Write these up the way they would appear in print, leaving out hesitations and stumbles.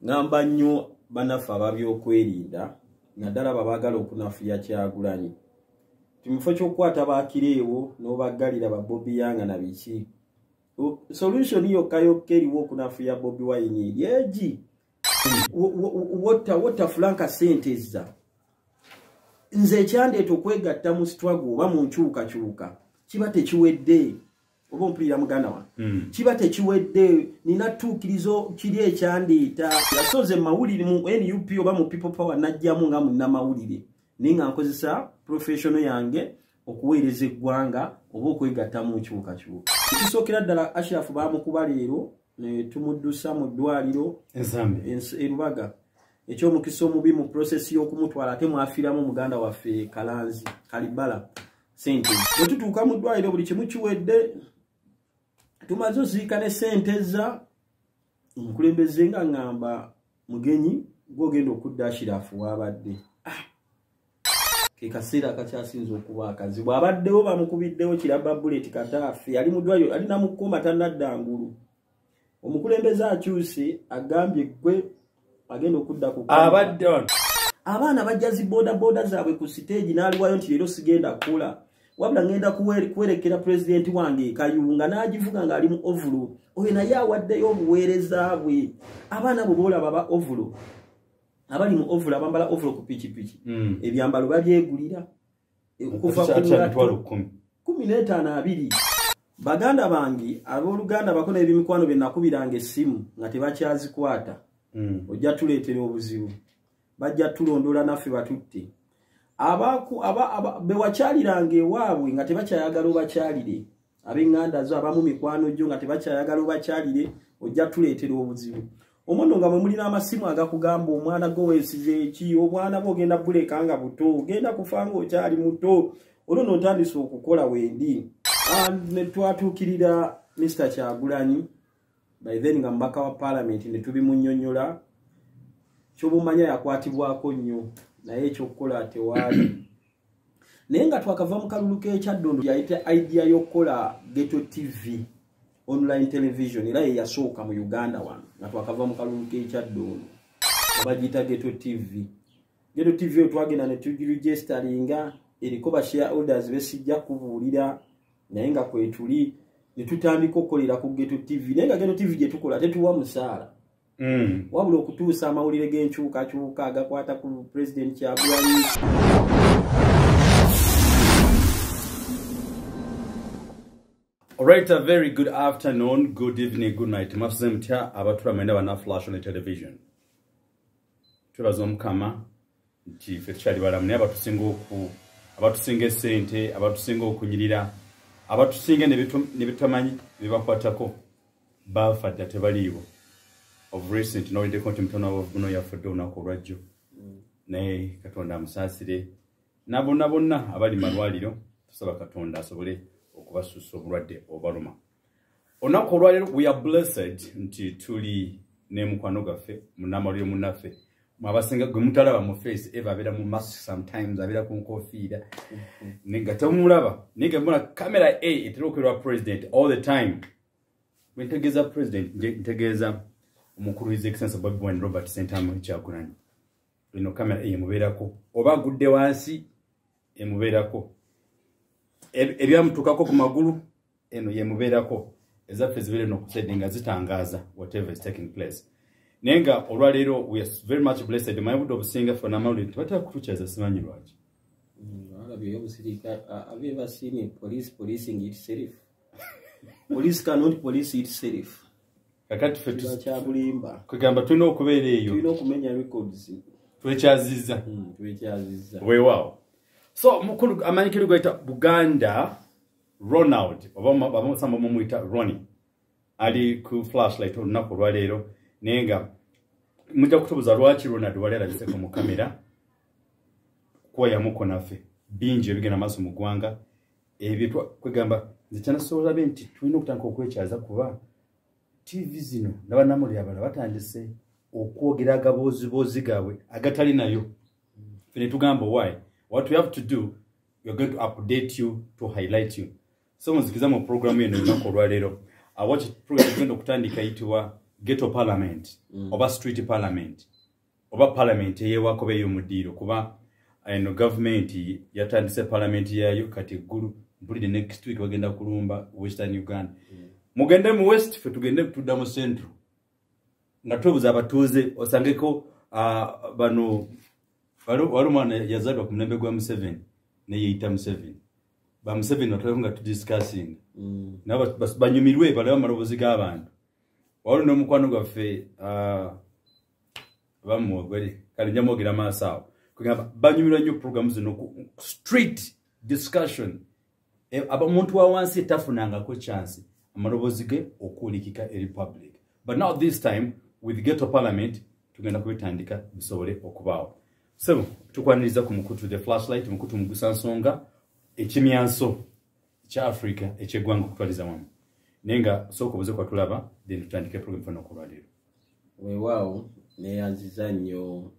ngamba nnyo banafa ababyokwerinda naddala babagala okunafuya Kyagulanyi timufo ky'okukwata bakireewo n'obaggalira ba Bobi Yanga na biki solution yokka eriwo okunafuya Bobi Wine yeegi wota Franka Senteza nze ekyandeeta okwegatta mu struggle oba mu nkyukakyuka kiba tekiwedde oba mpulira muganda wa kiba tekiwedde nina tuukirizo kiri ekyandeeta yasoze mawulire mu NUP oba mu People Power najjamu nga munnamawulire naye nga nkozesa professional yange okuweereza eggwanga oba okwegatta mu nkyukakyuka ekisookera ddala Ashraf baamukuba leero ne tumuddusa mu ddwaliro Rubaga ekyomukisa omubi mu process y'okumutwala ate mwafiiramu muganda waffe Kalanzi Kalibala sente bwe tutuuka mu ddwaliro buli kimu kiwedde tumaze oziika ne Senteza omukulembeze nga ngamba mugenyi gw'ogenda okudda Ashraf wabadde ke kaseera akakyasinza okuba akazi bw'abaddewo bamukubiddewo kiraba bullet kataafi ali mu ddwaliro alina mu kkooma tannaddangulu omukulembeze akyuse agambye gwe agenda okudda ku abadde abaana bajja zi boda zaabwe ku stage n'aliwayo nti leero sigenda kula wabula ngenda kwerekera president wange Kayunga n'agivuga nga ali mu ovulo oyo naye awaddeyo obuweereza bwe abaana bo boolaba ba ovulo abali mu ovulo abambala ovulo ku pikipiki ebyambalo babyegulira okuva ku 15 baganda bangi abooluganda bakona ebimikwano bye nakubiranga essimu nga tebakyazikwata ojja tuleetera obuzibu bajja tulondola naffe batutte bewakyaliranga ewaabwe nga tebakyayagala obakyalire ab'enganda zo abamu mikwano gyo nga tebakyayagala obakyalire ojja tuleetera obuzibu omuno nga mwe mulina amasimu agakugamba omwana gwo weesize eki obwana bwo ogenda buleka nga buto ogenda kufa nga okyali muto olwo n'otandise okukola wendi ne twatuukirira Mr. Kyagulanyi by then nga mbaka wa parliament ne tubimunnyonnyola ky'obumanya yakwatibwako nnyo naye ekyokukola tewaali naye nga twakava mu kalulu k'ekyaddondo yayita idea y'okukola Ghetto TV online television era ye yasooka mu Uganda wano nga twakava mu kalulu k'ekyaddondo abagiyita Ghetto TV eyo twagenda ne tugiregisteringa eriko ba shareholders besijja kubuulira naye nga kwetuli ne tutandika okukolera ku Ghetto TV naye nga Ghetto TV gye tukola tetuwa musaala wabula okutuusa amawulire g'enkyukakyuka agakwata ku President Kyagulanyi. Alright, a very good afternoon, good evening, good night. Mafuzem tia abatura mwenda wana flash on the television. Tubazo mkama nti fetchali balamune abatusinga sente, abatusinga okunyirira, abatusinga nebitamanyi bibakwatako bafadde tebaliiwo. Of recent no inde konti mtono buno yafudde onako olwajjo naye Katonda amusaasire nabonna abali malwaliro tusaba Katonda asobole okubasusa obulwadde obaluma onako olwaliro we are blessed nti tuli ne mukwano gaffe munamaliro munaffe mwabasinga gwe mutalaba mu face eva abera mu mask sometimes abera ku nkofiira ninga tamulaba ninga mbona camera etera okwera president all the time wentegeza president ntegeza omukuru his excellency Bobi Wine Robert Sentamu Kyagulanyi lino kamera emubeerako oba gudde wansi emubeerako ebyamutukako ku magulu eno yemubeerako ezaffe zibere n'okusedinga zitangaaza whatever is taking place nenga olwaleero we are very much blessed my would obusinga for namawulire tebatera kutukyeza simanyi lwaki alabye obusirika have you ever seen police policing itself police cannot police itself kakati fetu kyabulimba kugamba tulina okubeera eyo tulina okumenya records twekyaziza weewaawo so mukulu amanyikiro gaita Buganda Ronald oba bamusamba mumuyita Ronnie ali ku flashlight olunaku olwaleero naye nga mujja kutubuza lwaki Ronald walabiseko mu kamera kwoyamuko naffe bingi ebigenda maaso mu ggwanga ebyo kwegamba nze kyanasobola be nti tulina okutandika okwekyaza kuba TV zino n'abannamuli abalala batandise okwogera agaboozi gaabwe agatali nayo fene tugamba why what we have to do we are going to update you to highlight you so muzikiza mu program eno olunaku olwaleero watch program genda okutandika yitibwa ghetto parliament oba street parliament oba parliament eyewako beyo mudiiro kuba eno government yatandise parliament yayo kati eggulu mpulire next week bagenda kulumba Western Uganda mugende mu west fe tugende tudda mu central nga tubuza abatuuze osangeko bano walumana yazadwa ku mulembe gwa Museveni ne yeita Museveni ba Museveni watuleko nga tudiscussing nabo banyumirwe balaba amarobozi g'abantu wali n'omukwano gwaffe bamwogere kali njamwogera maaso awo kugamba banyumirwa nnyo program zino street discussion omuntu wa wansi tafunangako chance amarobozi ge okuulikika eri public but now this time with ghetto parliament tugenda kubitandika bisobole okubaawo so tukwaniriza ku mukutu the flashlight mukutu mugusansonga ekimyanso kya Africa ekyegwanga okutwaliza wamu nenga soko buze kwa tulaba then tutandike program fano ku radio weewaawo neyanziza nnyo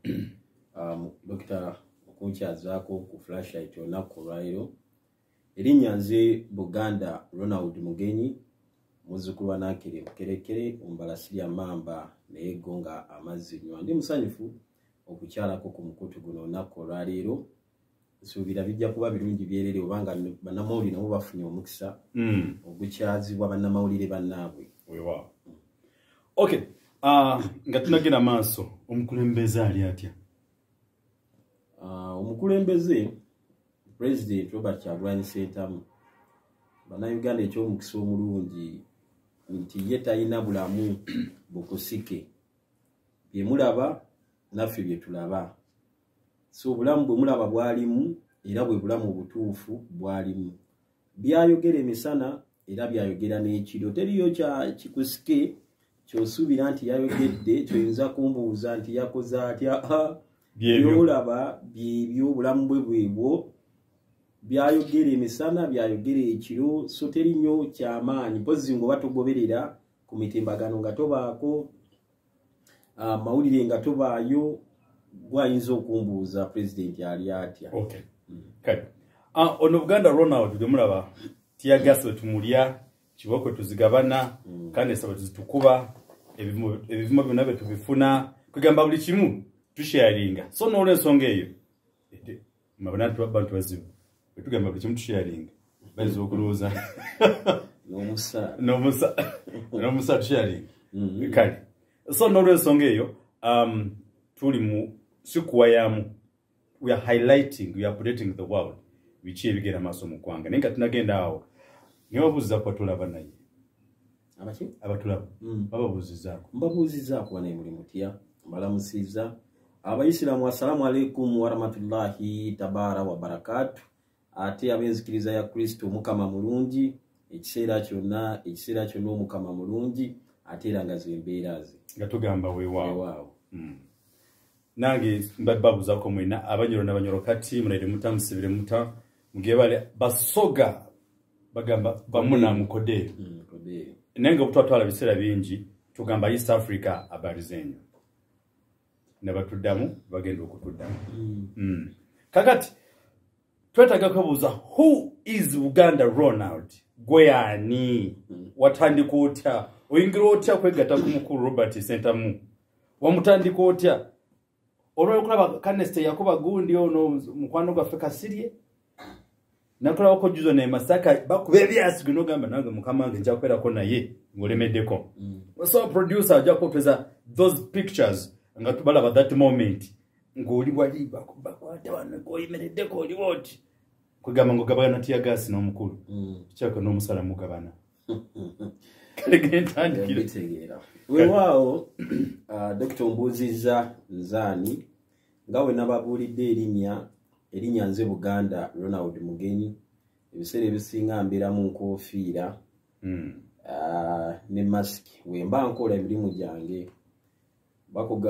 Dr. Okunkyazako ku flashlight olunaku olwaleero erinnya nze Buganda Ronald Mugenyi muzzukulu wa Nakere Mukerekere ombalasirya mamba naye gonga amazzi nywa ndi musanyufu okukyalako ku mukutu guno olunaku olwaleero nsuubira bijja kuba birungi byerere obanga bannamawulire nabo bafunye omukisa ogukyazibwa bannamawulire bannaabwe weewaawo okay nga tunagenda maaso omukulembeze ali atya omukulembeze President Robert Kyagulanyi Ssentamu bannayuganda ekyomukisa omulungi nti ye talina bulamu bukusike bye mulaba naffe bye tulaba so obulamu bwe mulaba bwalimu era bwe bulamu obutuufu bwalimu byayogera emisana era byayogera n'ekiro teriyo kya kikusike kyosuubira nti yayogedde kyoyinza kumbuuza nti yakoze atya byolaba by'obulamu bwe bwebwo byayogera emisana byayogera ekiro so teri nnyo kyamaanyi mpozi ng'oba togoberera ku mitimbagano nga tobaako mawulire nga tobaayo gwayinza okumbuuza president ali atya okay kale ono Buganda Ronald gwe mulaba tiyagase tumulya kiboko tuzigabana kandi saba tuzitukuba ebivumo byonna bye tubifuna kugamba buli kimu tusharinga so n'olwensonga eyo mabana abantu bazibu tugamba buli kimu tusharinga bazi okulooza n'omusa tusharinga kale so n'olwensonga eyo tuli mu sikuwayamu we are highlighting we are updating the world biki ebigera maaso mu ggwanga naye nga tunagenda awo nibabuuziza ku batulaba naye abatulaba bababuuzizaako mbabuuzizaako naye muli mutya mbalamusiza abayisiraamu assalamu alaikum warahmatullahi tabaara wa barakatu ate ab'enzikiriza ya Kristo Mukama mulungi ekiseera kyonna omukama mulungi ate era nga zembeera ze nga tugamba weewaawo nange mbabuuzaako mwena abanyoro n'abanyoro kati munaire muta musibire muta mugebale basoga bagamba bamuna mukodeyo naye nga butwatwala biseera bingi tugamba East Africa habari zenyu nabatuddamu bagenda okutuddamu kakati twetaaga kubuuza who is Buganda Ronald gwe ani watandika otya oyingira otya kwegatta ku mukulu Robert Ssentamu wamutandika otya olw'okulaba kaneste yakuba gundi ono mukwano gwaffe Kasirye nakulaba ko juzo ne Masaka bakuba ebyasi gino gamba nange mukama wange nja kwerako naye ngolemeddeko so producer ajja kutweza those pictures nga tubalaba that moment ng'oli wali bakwata wano ng'oyimereddeko oli woti kugamba ng'ogabana tiyagasi n'omukulu kyako n'omusala mugabana kale gentandikira weewaawo Dr. Mbuuziza nzaani nga we nababuulidde erinnya nze Buganda Ronald Mugenyi ebiseera ebisinga mbeeramu nkoofiira ne masiki wemba nkola emirimu gyange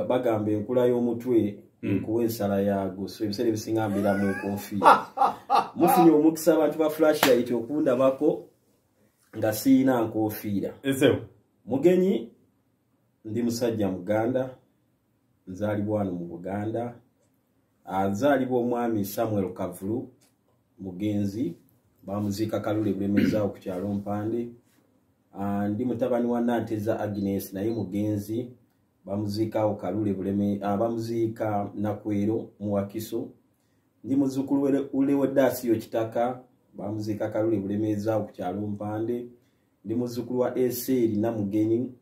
bagamba enkula y'omutwe nkuwa ensala yaago so ebiseera ebisinga mbeeramu nkoofiira mufunye omukisa abantu ba flashlight okundabako nga siina nkoofiira Mugenyi ndi musajja Muganda nzaalibwa wano mu Buganda nzaalibwa omwami Samuel Kavulu mugenzi bamuziika Kalule Bulemeza ku kyalo Mpande ndi mutabani wa Nanteza Agnes naye mugenzi bamuziika Kalule Buleme bamuziika Nakwero mu Wakiso ndi muzukulu Lewodasio Kitaka bamuziika Kalule Bulemeza ku kyalo Mpande ndi muzukulu wa Eseri Namugenyi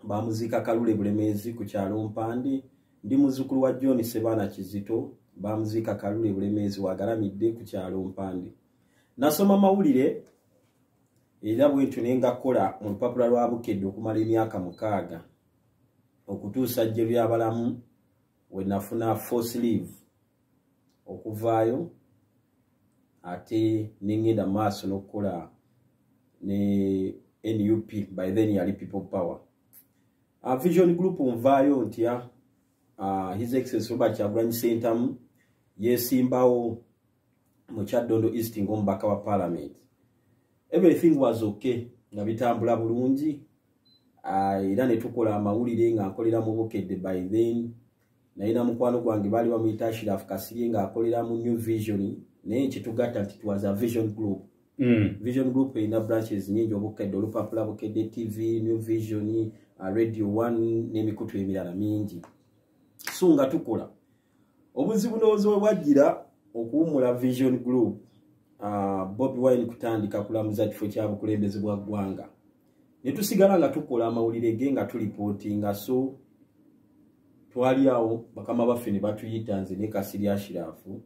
bamuziika Kalule Bulemezi ku kyalo Mpande ndi muzukulu wa John Sebana Kizito bamuziika Kalule Bulemezi wagalamidde ku kyalo Mpande. Nasoma mawulire era bwetyo nenga kola mu lupapula lwa Bukedde okumala emyaka 6 okutuusa jje byabalamu we nafuna force leave okuvaayo ate nengenda maaso n'okukola ne NUP by then yali People Power. Vision Group nvaayo ntya His Excellency Robert Kyagulanyi Ssentamu yesimbawo mu Kyaddondo East ng'omubaka wa Parliament. Everything was okay nga bitambula bulungi era ne tukola amawulire nga akolera mu Bukedde by then naina mukwano gwange bali bamuyita Shiraf Kasirye nga akolera mu New Vision naye kitugatta nti twaza Vision Group. Vision Group ina branches nyingi Obukedde olupapula Bukedde TV, New Vision, Radio 1 n'emikutu emirala mingi. So nga tukola obuzibu n'obuzibu bwajjira okuwumula Vision Group Bobi Wine kutandika kulamuza kifo kya bukulembeze bwa ggwanga ne tusigala nga tukola amawulire ge nga tulipotinga. So twali awo bakama baffe ne batuyita nze ne Kasirye Ashirafu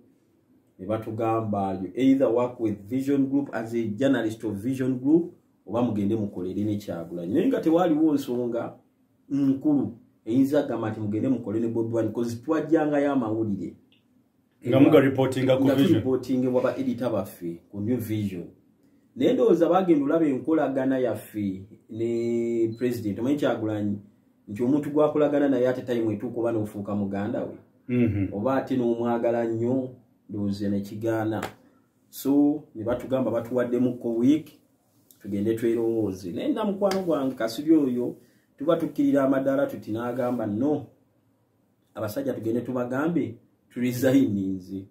ne batugamba you either work with Vision Group as a journalist of Vision Group oba mugende mukolere ne Kyagulanyi. Naye nga tewaliwo nsonga nkulu eyinza gamba nti mugende mukole ne Bobi Wine because twajjangayo amawulire nga muga reportinga ku Vision reporting waba editor baffe ku New Vision. Nendoza bagenda olaba enkolagana yaffe ne president omanyi Kyagulanyi nti omuntu gwakolagana naye ate time etuuka oba n'ofuuka muganda we oba ate n'omwagala nnyo ndowooza ne kigaana. So ne batugamba batuwaddemu week tugende twerowooze naye nda mukwano gwange Kasirye oyo tuba tukkirira amadala tuti n'agamba no abasajja tugende tubagambe tulizayininzi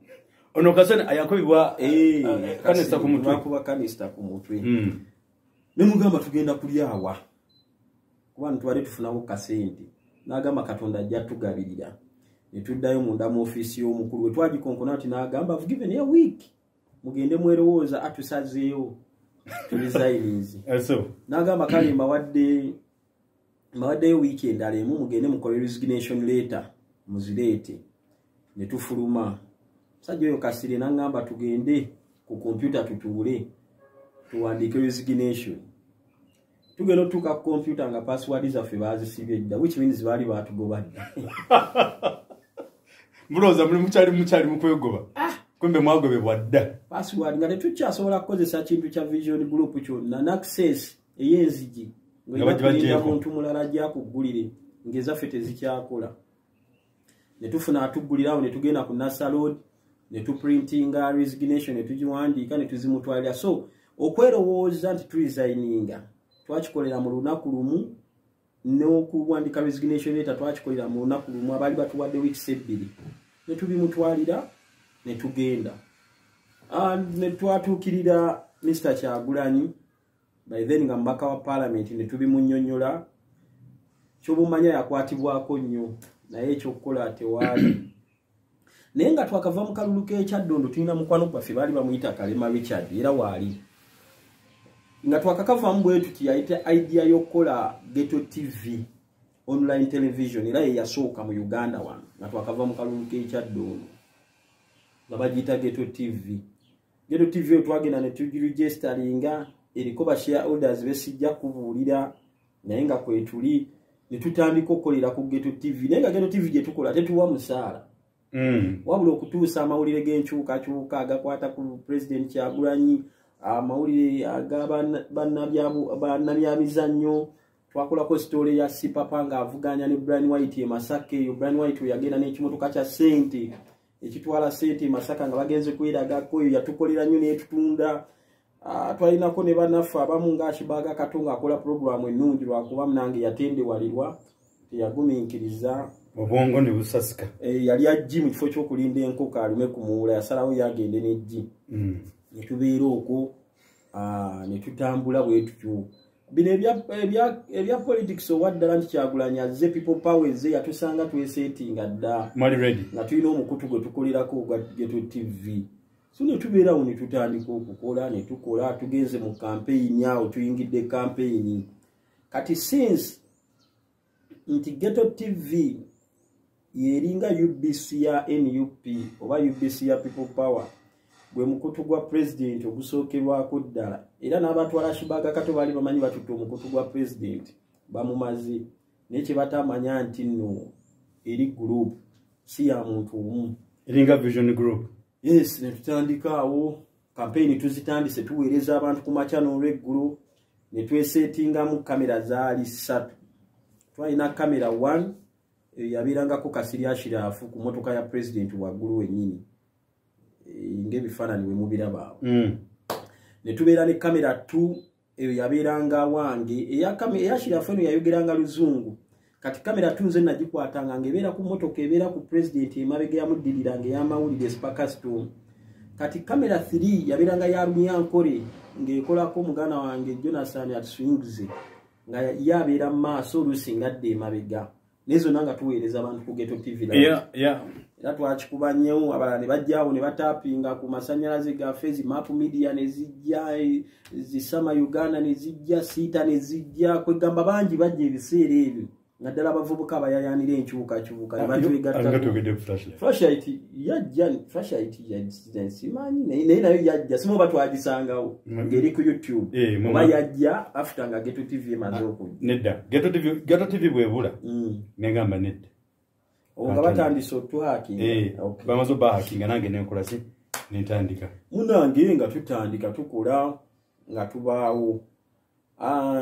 ono kasane ayakobibwa kanisa ku mutwe kuba kanisa ku mutwe ne mugamba tugenda kulyawa kuba ntwale tufunawo kasente n'agamba Katonda ajja tugabirira ne tuddayo munda mu office y'omukulu we twagikonkona ati n'agamba I've given you a week mugende mwerowooza atusazeeyo tulizayininzi n'agamba kale mbawaddeyo weekend alemu mugende mukole resignation letter muzireete ne tufuluma. Sajja oyo Kasirye n'angamba tugende ku computer tutuule tuwandiike resignation. Tugenda otuuka ku computer nga password zaffe baazisibye dda which means baali baatugobadde. Mulowooza mukyali mukwegoba kumbe mwagobebwa dda password nga tetukyasobola kukozesa kintu kya Vision Group kyonna na access ey'enzigi nga muntu mulala gy'akuggulire ng'ezaffe tezikyakola. Ne tufuna atuggulirawo ne tugenda ku NASA Road ne tuprintinga resignation ne tugiwandiika ne tuzimutwalira. So okwerowooza nti tulizayininga twakikolera mu lunaku lumu n'okuwandika resignation letter twakikolera mu lunaku lumu abaali batuwadde weeks 2 ne tubimutwalira ne tugenda. Ne twatuukirira Mr. Kyagulanyi by then nga mbaka wa Parliament ne tubimunnyonnyola ky'obumanya yakwatibwako nnyo naye ekyokukola tewaali. Naye nga twakava mu kalulu k'Ekyaddondo tulina mukwano gwaffe baali bamuyita Kalema Richard era waali nga twakakavamu bwe tuti yayita idea y'okukola Ghetto TV online television era ye yasooka mu Uganda wano nga twakava mu kalulu k'Ekyaddondo nga bagiyita Ghetto TV. Ghetto TV eyo twagenda ne tugiregisteringa eriko ba shareholders besijja kubuulira naye nga kwetuli ne tutandika okukolera ku Ghetto TV naye nga Ghetto TV gye tukola tetuwa musaala wabula okutuusa amawulire g'enkyukakyuka agakwata ku President Kyagulanyi amawulire bannabyamizannyo twakolako story ya Sipapa ng'avuganya ne Brian White e Masaka eyo. Brian White yagenda n'ekimotoka kya ssente ekitwala ssente e Masaka nga bagenze kweragako eyo yatukolera nnyo n'etutunda. Twalinako ne bannaffe abamu ng'Kibaga Katonga akola programu ennungi lwakuba nange yatendewalirwa teyagumiikiriza obwongo ne busasika. Yali ajji mu kifo ky'okulinda enkoko alume ku muwula yasalawo yagende n'ejji ne tubeera okwo ne tutambula bwe tutyo bino ebya politics owaddala nti Kyagulanyi azze people power ze yatusanga twesettinga dda nga tulina omukutu gwe tukolerako ogwa Ghetto TV so ne tubeerawo ne tutandika okukola ne tukola tugenze mu campaign awo tuyingidde campaign kati since nti Ghetto TV yeringa UBC ya NUP oba UBC ya people power gwe mukutu gwa president ogusookerwako ddala era n'abatwala Shibaga Kato bali bamanyi batutte omukutu gwa president bamumaze nekye batamanya nti nno eri group si ya muntu omu eringa vision group yes ne tutandika awo campaign tuzitandise tuweereza abantu ku machano olw'eggulu ne twesettingamu kamera zaali 3 twalina kamera 1 yabeerangako Kasiri Ashirafu ku motoka ya president waggulu wennyini ng'ebifaananyi we mubiraba ne tubeera ne kamera 2 eyo yabeeranga wange eya Ashirafu eno yayogeranga Luzungu kati kamera 2 nze nagikwatanga ng'ebeera ku motoka ebeera ku president emabega yamuddiriranga ey'amawulire Spakaston kati kamera 3 yabeeranga ya Runyankore ng'ekolako muganda wange Jonathan Atswingze nga yabeera mu maaso oluusi ngadde emabega nezo nanga tuweereza abantu ku Ghetto TV era twakikuba nnyo abalala ne bajjaawo ne batapinga ku masannyalaze gaffe map media ne zijja zisama Uganda ne zijja Sita ne zijja kwegamba bangi bajja ebiseera ebyo naddala abavubuka abayayanira enkyukakyuka ne batwegatta flashlight yajja flashlight simanyi nayo yajja simu batwagisangawo ngeri ku YouTube oba yajja after nga Ghetto TV emaze okujja nedda Ghetto TV bwebula negamba nedda nga batandise otuhaki bamaze obahakinga nange nenkola si nentandika munange nga tutandika tukola nga tubaawo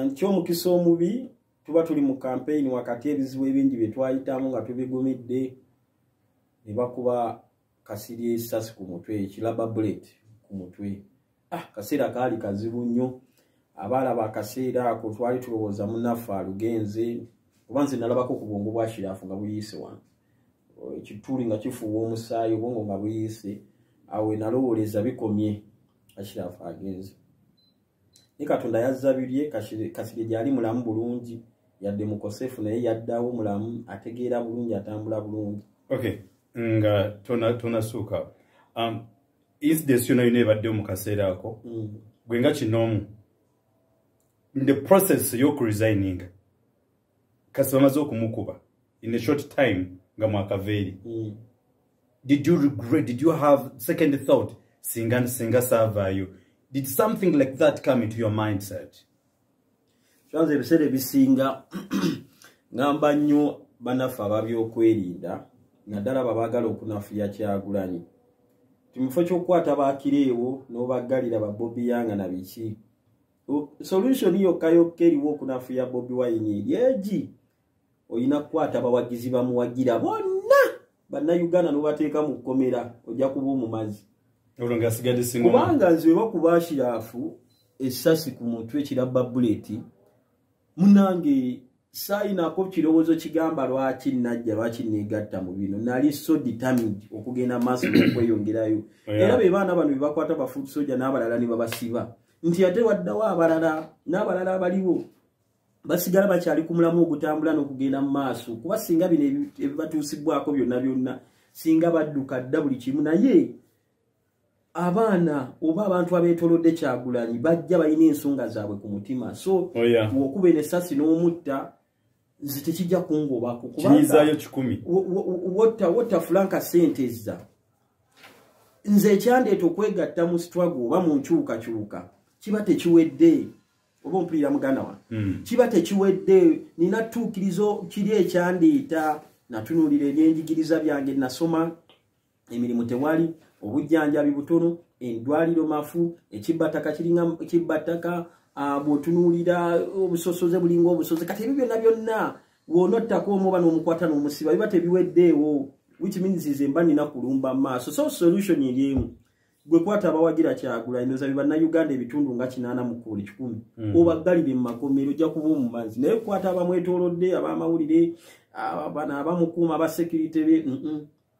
nkyomukisa omubi tuba tuli mu campaign wakati ebizibu ebingi bye twayitamu nga tubigumidde ne bakuba Kasiri essasi ku mutwe ekiraba bullet ku mutwe kaseera kaali kazibu nnyo abalaba akaseera ako twali tulowooza munaffe alugenze kuba nze nalabako ku bwongo bwa Shirafu nga buyise wano ekituli nga kifuuwa omusaayi obwongo nga buyise awe nalowooleza bikomye Shirafu agenze ne Katonda yazzabirye Kasiri gyali mulamu bulungi yadde mukosefu naye yaddawo mulamu ategeera bulungi atambula bulungi okay nga tonasuuka incidents yona yona ebadde mu kaseera ako gwe nga kinoomu in the process y'okuresigning kasi bamaze okumukuba in a short time nga mwakaveeri did you regret, did you have second thought singa saavaayo, did something like that come into your mindset? Kyanze ebiseera ebisinga ngamba nnyo bannaffe ababyokwerinda naddala babaagala okunafuya Kyagulanyi timufo ky'okukwata baakireewo n'obaggalira ba Bobi Yanga na biki solution yokka eriwo okunafuya Bobi Wine eri oyina kukwata abawagizi bamuwagira bonna bannayuganda n'obateeka mu kkomera ojja kuba omumazi kubanga nze bakuba Shirafu essasi ku mutwe kirabba buleti munange sayinako kirowoozo kigamba lwaki najja lwaki neegatta mu bino nali so determined okugenda maaso n'okweyongerayo era be baana bano be bakwata bafuuti soja n'abalala ne babasiba nti ate waddawo abalala n'abalala abaliwo basigala bakyali ku mulamu ogutambula n'okugenda mu maaso kuba singa bino ebibatuusibwako byonna singa badduka dda buli kimu naye abaana oba abantu abeetolodde Kyagulanyi bajja balina ensonga zaabwe ku mutima so okuba n'essasi n'omutta nze tekijja kungobako kinyizaayo 10 wotta Franka Senteza nze ekyandeeta okwegatta mu struggle oba mu nkyukakyuka kiba tekiwedde oba mpulira muganda wa kiba tekiwedde nina ttuukirizo kiri ekyandeeta natunuulira ebyenjigiriza byange nasoma emirimu tewali obujjanjabi butono endwaliro mafu ekibbataka kiringa kibbataka bw'otunuulira obusosoze bulinga obusoze kati ebyo byonna woonottako omuba n'omukwata n'omusiba biba tebiweddeewo which means nze mba nina kulumba maaso so solution eri emu gwe kwata abawagira Kyagulanyi ndoza bannayuganda ebitundu nga 8 obaggalire mu makomero ojja kuba omumazi naye kwata abamwetoolodde ab'amawulire abamukuuma aba security be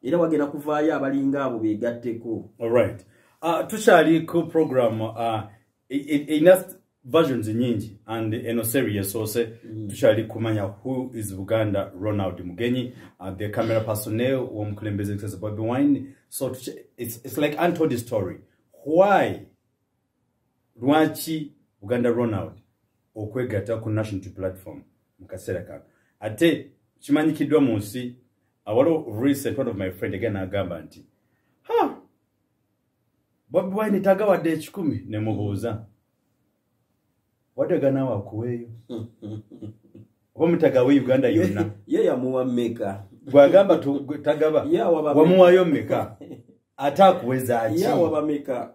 era wagenda kuvaayo abalinga abo beegatteko. Alright. Tukyali ku program versions nyingi and eno series also tushali kumanya who is Buganda Ronald Mugenyi, the camera personnel womkulembeze kusaza Bobby Wine. So it's like untold story. Why lwaki Buganda Ronald okwegata ku national platform mukasera kano ate kimanyikidwa mu nsi awalo recent one of my friend again agamba nti Bobby Wine tagawadde 10 ne mubuuza wadaga nawe akuweeyo omutagawe Uganda yonna ye yamuwa meka gwagamba tagaba wamuwayo meka atakuweza aki ya wabameka.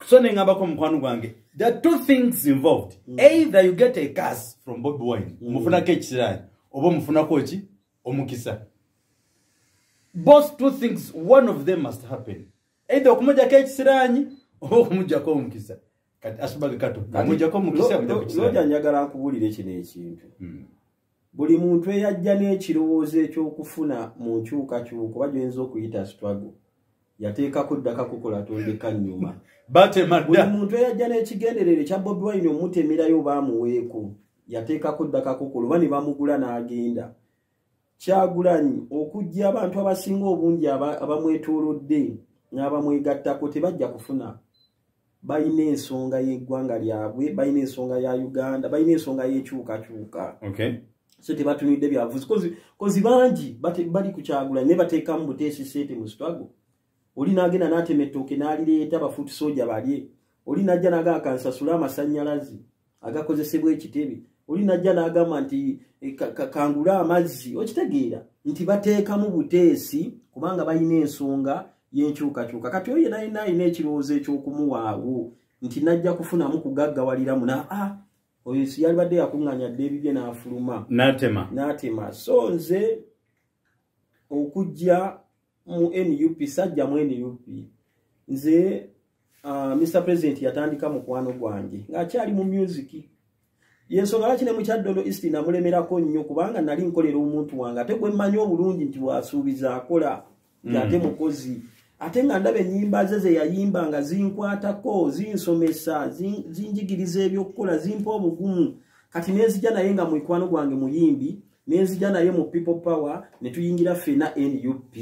So nengambako mukwano gwange there are two things involved. Either you get a curse from Bobby Wine mufunako ekisirani oba mufunako ki omukisa. Both two things, one of them must happen. Either okumujako ekisirani oba okumujako omukisa. Kati asubaga kato omujako omukisa loja njagala nkubulire kino ekintu. Buli muntu eyajja n'ekirowoozo ekyokufuna mu nkyukakyuka oba gy'oyinza okuyita struggle yateekako ddaka kukola tondeka nnyuma. Buli muntu eyajja n'ekigenderere kya Bobby Wine omutemerayo baamuweeko yateekako ddaka kukola oba ne bamugula n'agenda. Kyagulanyi okujja abantu abasinga obungi abamwetoolodde n'abamwegattako tebajja kufuna. Bayina ensonga y'eggwanga lyabwe, bayina ensonga ya Uganda, bayina ensonga y'ekyukakyuka. Okay. So tebatunidde byavuzi kozi bangi bali ku Kyagulanyi ne bateekamu Buteesi Sseete mu struggle. Oli n'agenda n'atema ettooke n'alireeta abafuuti soja balye. Oli n'ajja n'agamba kansasule amasannyalaze agakozesebwa ekitebe. Oli n'ajja n'agamba nti kangula amazzi. Okitegeera nti bateekamu Buteesi kubanga bayina ensonga y'enkyukakyuka. Kati oyo yenna alina ekirowoozo eky'okumuwaawo nti najja kufunamu kugaggawaliramu oyo si yalibadde yakuŋŋaanya dde ebibye n'afuluma n'atema. So nze okujja mu NUP sajja mu NUP nze Mr. President yatandika mukwano gwange ng'akyali mu music. Yensonga lwaki ne mu Kyaddondo East namulemerako nnyo kubanga nali nkolera omuntu wange ate gwe mmanyi obulungi nti bw'asuubiza akola ate mukozi. Ate nga ndaba ennyimba ze yayimba nga zinkwatako zinsomesa zinjigiriza ebyokukola zimpa obugumu. Kati nezija naye nga mukwano gwange muyimbi nezija naye mu People Power ne tuyingira ffena NUP.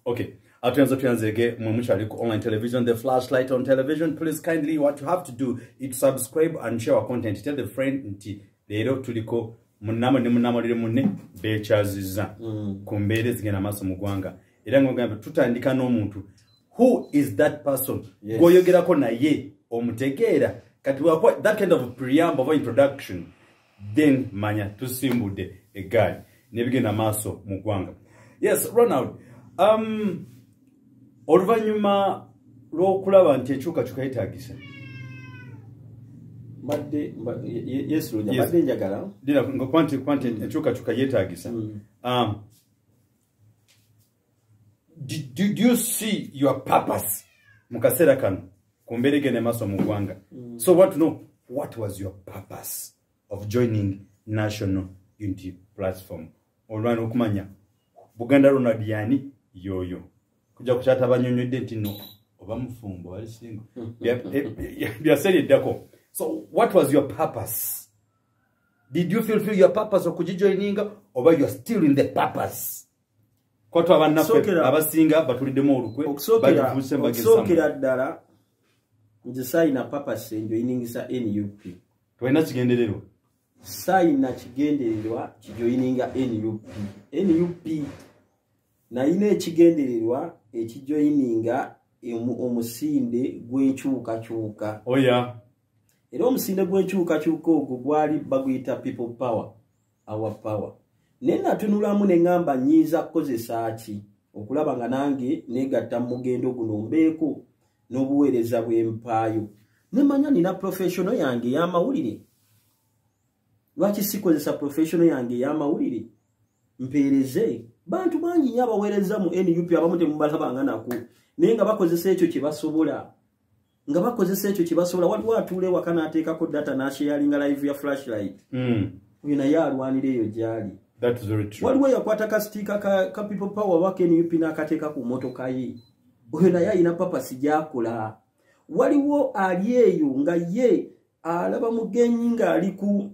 Okay. Atuyanze again mumuchali ku online television, the flashlight on television. Please kindly what you have to do is subscribe and share our content. Tell the friend nti leero tuliko munamo ne munamulire munne bechaziza kumbeere zigena maso mugwanga. Era ngogamba tutandika n'omuntu who is that person goyogerako naye omutegeera kati wakwa that kind of preamble or introduction then manya tusimbude egali nebigenda maso mugwanga. Yes, Ronald, oluvanyuma lw'okulaba nti enkyukakyuka yeetaagisa yes badde njagala dira nga kwanti enkyukakyuka yeetaagisa do you see your purpose mukasera kano kumberege ne maso mugwanga? So I want to know what was your purpose of joining National Unity Platform olwana okumanya Buganda Ronald yani yoyo kuja kuchata banyonyodde ntino oba mufumbo wali singo byasereddako. So what was your purpose? Did you fulfill your purpose okujijoininga oba you are still in the purpose? Kwatu abanafe abasinga batuliddemu olukwe okusokera ddala nze sayina purpose enjoiningisa NUP. Twena kigendererwa sayina kigendererwa kijoininga NUP nayina ekigendererwa ekijoininga omusinde gw'enkyukakyuka. Era omusinde gw'enkyukakyuka ogwo gwali baguyita People Power, our power. Nena tunulamu ne ngamba nyiza kukozesa ki okulaba nga nange negatta mugendo guno mbeeko n'obuweereza bw'empaayo. Nemanya nina professional yange y'amawulire. Lwaki sikozesa professional yange y'amawulire mpeereze bantu bangi nnyo abaweereza mu NUP abamu temubalabanga nako naye nga bakozesa ekyo kye basobola waliwo atuula ewaka n'ateekako data n'asharinga live ya flashlight oyo naye alwanira eyo gyali. That's very true. Waliwo yakwata kastika ka People Power wake NUP n'akateeka ku mmotoka ye oyo naye alina papasi gy'akola. waliwo ali eyo nga ye alaba mugenyi nga ali ku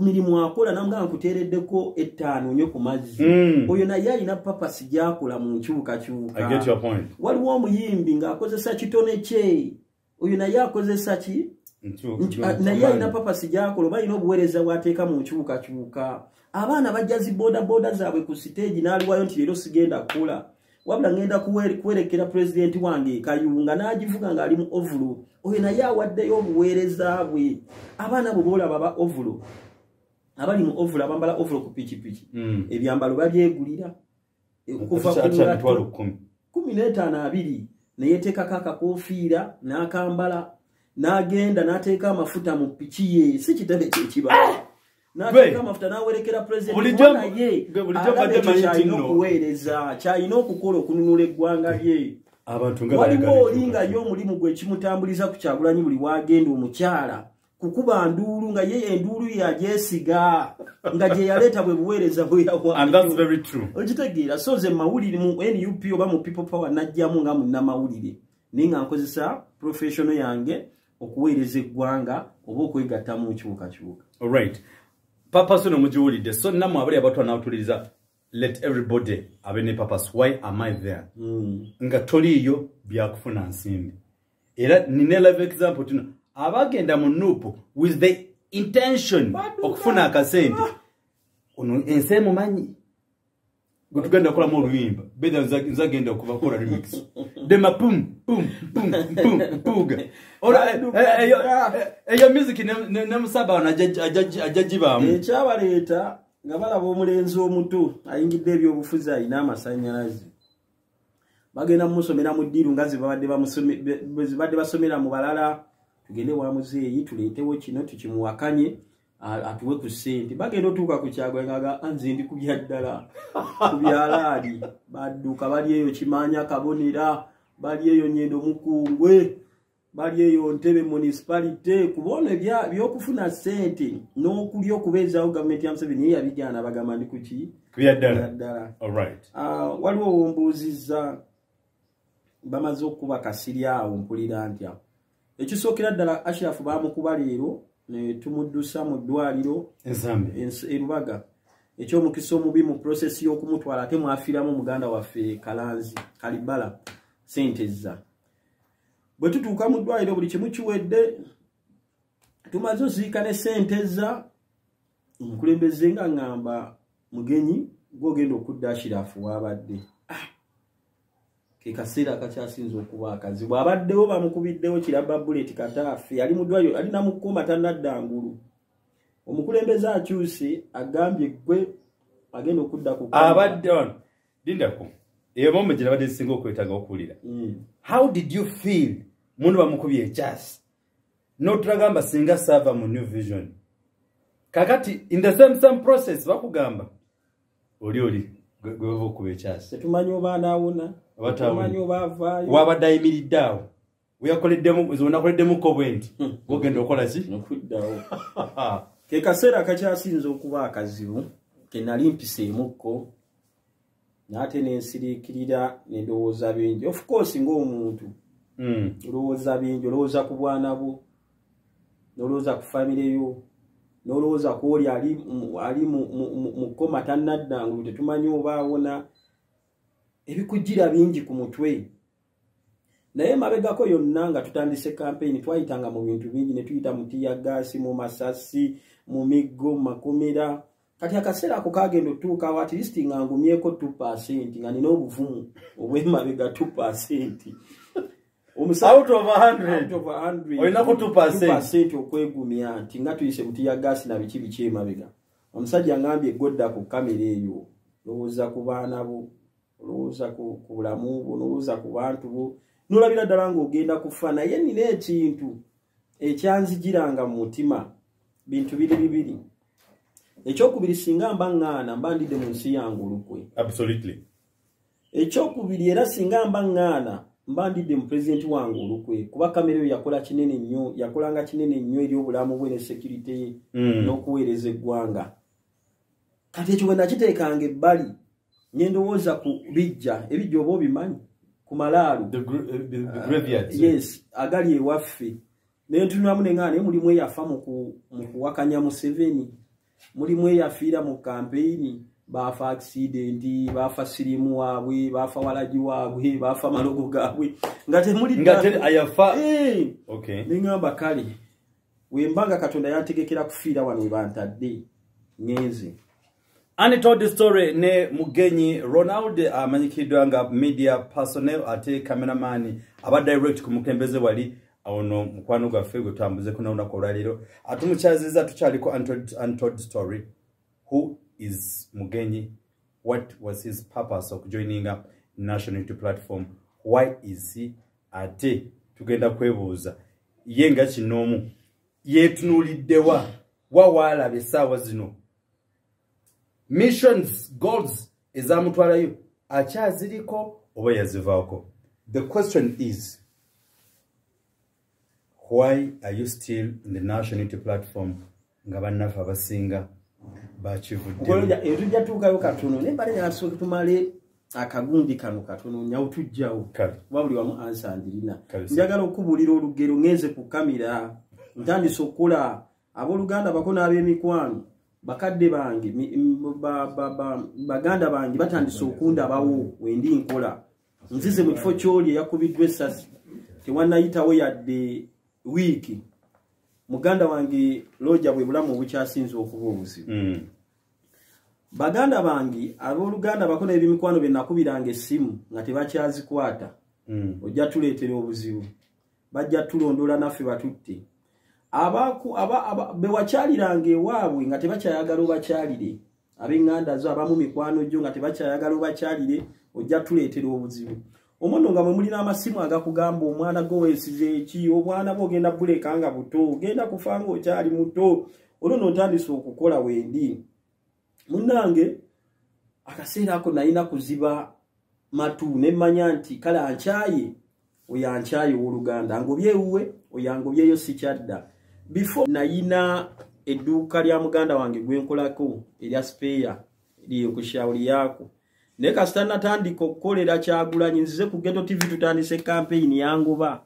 mirimu akola namugamba nkuteereddeko 5 nnyo ku mazzi oyo naye alina papasi gy'akola mu nkyukakyuka. Waliwo omuyimbi ng'akozesa kitone kye oyo naye akozesa ki naye alina papasi gy'akola oba alina obuweereza bw'ateeka mu nkyukakyuka. Abaana bajja zi boda zaabwe ku siteegi n'aliwayo nti leero sigenda kukola wabula ngenda kuwerekera pulezidenti wange Kayunga n'agivuga ng'ali mu ovulo oyo naye awaddeyo obuweereza bwe. Abaana bo boolaba ba ovulo abali mu ovulo abambala ovulo ku pikipiki ebyambalo babyegulira okuva ku 15-20 neyeteekako akakofiira n'akambala n'agenda n'ateeka amafuta mu piki ye si kitebe kyekibala n'ateeka amafuta n'awerekera pulezidenti naye kyalina okuweereza kyalina okukola okununula eggwanga lye. Waliwo olinga ye omulimu gwe kimutambuliza ku Kyagulanyi buli wagenda omukyala kukuba nduulu nga ye enduulu yagyesiga nga gye yaleeta bwe buweereza bwe yawa. Okitegeera so ze mawulire mu NUP oba mu People Power najjamu nga munnamawulire naye nga nkozesa professional yange okuweereza eggwanga oba okwegatta mu nkyukakyuka. Alright. Purpose no mujiwulidde so namwe abali abatwa n'awutuliriza let everybody abe ne purpose. Why am I there? Nga toliyo byakufuna nsimbi. Era nine live example tuna abagenda mu nupu with the intention okufuna akasente ono ensemu manyi gutugenda kola mu oluyimba beda nzagenda okubakola remix dema pum pum pum pum puga ora eyo music ne musaba na ajajibamu ekyabaleeta nga balaba omulenzi omuto ayingidde ebyobufuzi ayina amasannyalaze bagenda musomera mu ddiru nga zibadde basomera mu balala tugende wa muzeeyi tuleetewo kino tukimuwakanye atuwe ku ssente bagenda otuuka ku Kyagulanyi nga nze ndi ku byaddala ku byalaali badduka bali eyo Kimanya Kabonera bali eyo Nyendo Mukungwe bali eyo Ntebe municipality kubona byokufuna ssente n'okulya okubeezaawo gavumenti ya Museveni ye yabigaana bagamba ndi kuki byaddala. Waliwo wombuuzizza bamaze okuba kasiri awo mpulira ntya ekisookera ddala Ashraf baamukuba leero ne tumuddusa mu ddwaliro Rubaga ekyomukisa omubi mu process y'okumutwala ate mwafiiramu muganda waffe Kalanzi Kalibala Sentezza. Bwe tutuuka mu ddwaliro buli kimu kiwedde tumaze oziika ne Sentezza omukulembeze nga ngamba mugenyi gwogenda okudda Ashraf wabadde kekaseera akakyasinza okuba akazi bw'abaddewo bamukubiddewo kiraba bullet kataafi ali mu ddwaliro alina mu kkooma tannaddangulu omukulembeze akyuse agambye gwe agenda okudda ku abadde ono lindako eyo momme gye nabadde zisinga okwetaaga okuwulira. How did you feel mundu bamukubye ekyasi n'otulagamba singa sava mu New Vision kakati in the same process bakugamba oli gweva okuba ekyasi tetumanyi oba anaawona tetumanyi oba avaayo wabadde ayimiridde awo weyakoleddemukko bwenti gogenda okola ki okuddawo ke kaseera akakyasinza okuba akazibu ke nali mpiseemukko n'ate nensiriikirira n'endowooza bingi of course ng'omuntu olowooza bingi olowooza ku bwana bwo n'olowooza ku famire yo n'olowooza ku oli ali mu kkoma tannaddangulu tetumanyi oba awona ebikujjira bingi ku mutwe naye mabegako yonna nga tutandise campaign twayitanga mu bintu bingi ne tuyita mu tiyagasi mu masasi mu miggo makomera kati akaseera ako kagenda otuukawo at least nga ngumyeko 2% nga nina obuvumu obw'emabega 2%. Out of 100 olinako 2% okwegumya nti nga tuyise mutiyagasi na biki biki emabega. Omusajja ngambye godda ku kamera eyo lowooza ku baana bo lowooza ku bulamu bo lowooza ku bantu bo n'olabira ddala ng'ogenda kufa naye nina ekintu ekyanzijiranga mu mutima bintu bibiri. Ekyokubiri singa mba ŋŋaana mba ndidde mu nsi yange olukwe. Absolutely. Ekyokubiri era singa mba ŋŋaana mba ndidde mu pulezidenti wange olukwe kuba kamera eyo yakola kinene nnyo yakolanga kinene nnyo eri obulamu bwe ne security ye n'okuweereza eggwanga. Kati ekyo bwe nakiteekanga ebbali nye ndowooza ku bijja ebijja oba obimanyi kumalalu the graveyards yes agali ewaffe nentunulamu nengane mulimu eyafa mu kuwakanya Museveni mulimu eyafiira mu campaign bafa accident bafa sirimu waabwe bafa walaji waabwe bafa malogo gaabwe ngate ayafa okay ningamba kale wembanga Katonda yantegekera kufiira wano bantadde ngenze Ani told the story ne Mugenyi Ronald amanyikidwa nga media personnel ate cameraman aba direct kumukembeze wali awono mukwano gwaffe gutambuze kunaona ko lwaliro atumuchaziza tuchaliko untold story. Who is Mugenyi? What was his purpose of joining up National Unity Platform? Why is he ate tugenda kwebuuza yenga kinomu yetunuliddewa wawala besawa zino missions goals ezamutwalayo akyaziriko oba yazivaako. The question is, why are you still in the National Unity Platform nga bannafe abasinga bakivudde etujja tuukayo katono ne bale yasooka tumale akagundi kano katono nyawo tujjawo wabuli wamu ansandirina njagala okubuulira olugero ngenze ku kamera ntandise okukola abooluganda bako n'ab'emikwano bakadde bange baganda bange batandise okundabawo wendi nkola nzize mu kifo kyoli yakubiddwa essasi tewannayitawo yadde wiiki muganda wange loja bwe bulamu obukyasinze okuba obuzibu baganda bange abooluganda bako n'ebimikwano bye nakubiranga essimu nga tebakyazikwata ojja tuleetera obuzibu bajja tulondola naffe batutte bewakyaliranga ewaabwe nga tebakyayagala obakyalire ab'enganda zo abamu mikwano gyo nga tebakyayagala obakyalire ojja tuleetera obuzibu omuno nga mwe mulina amasimu agakugamba omwana gwo weesize eki obwana bwo ogenda buleka nga buto ogenda kufa nga okyali muto olwo n'otandise okukola wendi munnange akaseera ako nalina kuziba matu ne mmanya nti kale ankyaye oyo ankyaye w'oluganda angobyewuwe oyo angobyeyo sikyadda before nayina edduuka lya muganda wange gwenkolako erya speya eri okushawuli yaako naye kasita natandika okukolera Kyagulanyi nzize ku Ghetto TV tutandise campaign yangoba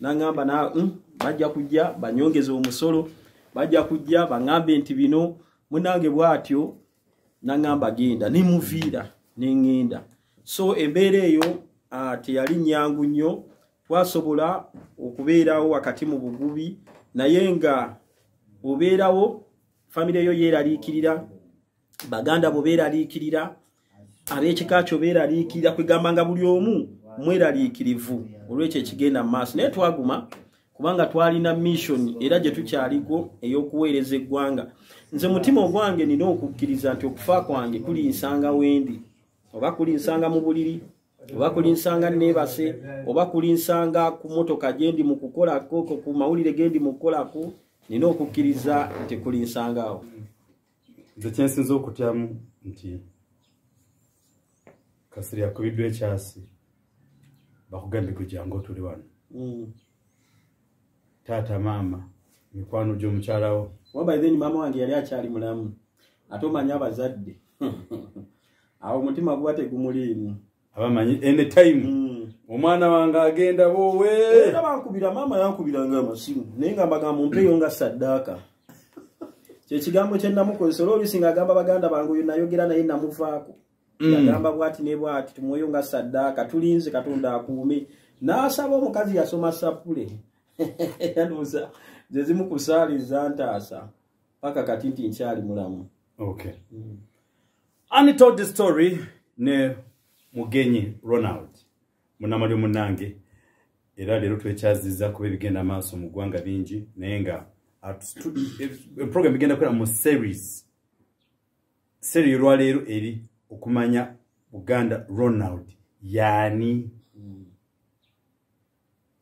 nangamba bajja kujja banyongeze omusolo bajja kujja bangambe nti bino munange bwatyo nangamba genda nimuviira nengenda so embeera eyo teyali nyangu nnyo twasobola okubeerawo wakati mu bugubi naye nga obeerawo famire eyo yeeraliikirira baganda bo beeraliikirira ab'ekika kyo beeraliikirira kwegamba nga buli omu mweraliikirivu olwekyo ekigenda mu maaso naye twaguma kubanga twalina mission era gye tukyaliko ey'okuweereza eggwanga nze mutima ogwange nina okukkiriza nti okufa kwange kulinsanga wendi oba kulinsanga mu buliri oba kulinsanga neebase oba kulinsanga ku motoka gyendi mu kukolako ku mawulire gendi mu kukolako nina okukkiriza nti kulinsangaawo. Nze kyensinza okutyamu nti kasiri yakubiddwa ekyasi bakugambye kujjangu otuli wano taata maama mikwano gy'omukyalawo by then mama wange yali akyali mulamu ate omanya abazadde awo omutima guba tegumuliimu abamanyi anytime omwana wange agenda boowe era bankubira mama yankubiranga amasimu naye nga mbagamba mumpeeyo nga saddaaka kyekigambo kye namukozesa oluusi ng'agamba baganda bange oyo nayogera naye namuvaako yagamba bwati ne bwati tumweyo nga saddaaka tulinze Katonda akuume n'asaba omukazi yasoma sapule yanuusa ze zimu ku saali zantaasa paka kati nti nkyali mulamu. Okay. Ani told the story ne Mugenyi Ronald munamali munange era leero twekyaziza kuba ebigenda maaso mu ggwanga bingi naye nga program igenda kukola mu series lwaleero eri okumanya Buganda Ronald yani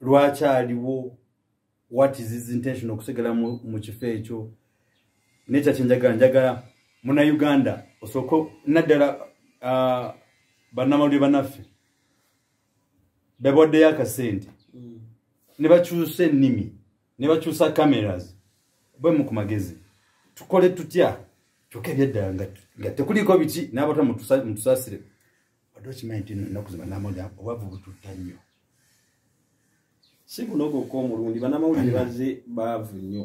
lwakyaliwo what is his intention okusigala mu kifo ekyo nekya kyenjagala muna Uganda osoko naddala bannamawulire banaffe beboddeyo akasente ne bakyusa ennimi ne bakyusa cameras bwe mu kumagezi tukole tutya kyokka ebyaddala nga tekuliko biki n'abatwa mutusasire okimanyi nti ennaku zino bannamawulire obwavu bututta nnyo si kunogo ko omulundi bannamawulire bazze baavu nnyo